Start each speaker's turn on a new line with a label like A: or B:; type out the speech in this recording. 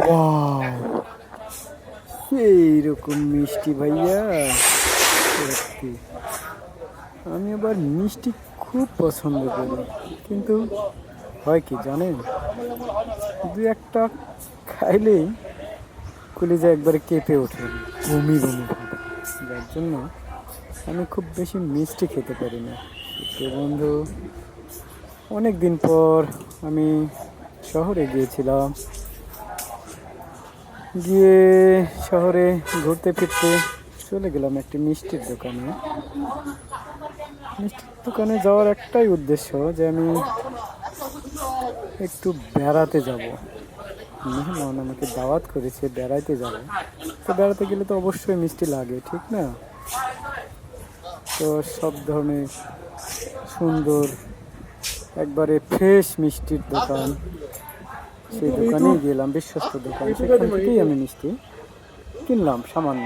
A: Wow, এইরকম মিষ্টি ভাইয়া, সত্যি আমি আবার মিষ্টি খুব পছন্দ করি, কিন্তু হয় কি জানেন, দু একটা খাইলেই কলিজা একবারে কেঁপে ওঠে, বমি বমি ভাব। যার জন্য আমি খুব বেশি মিষ্টি খেতে পারি না। তো বন্ধু, অনেক দিন পর আমি শহরে গিয়েছিলাম। গিয়ে শহরে ঘুরতে ফিরতে চলে গেলাম একটি মিষ্টির দোকানে। মিষ্টির দোকানে যাওয়ার একটাই উদ্দেশ্য যে আমি একটু বেড়াতে যাব। মেহমান আমাকে দাওয়াত করেছে, বেড়াইতে যাব। তো বেড়াতে গেলে তো অবশ্যই মিষ্টি লাগে, ঠিক না? তো সব ধরনের সুন্দর একবারে ফ্রেশ মিষ্টির দোকান, সেই দোকানেই গেলাম, বিশ্বস্ত দোকান। সেখান থেকেই আমি মিষ্টি কিনলাম সামান্য।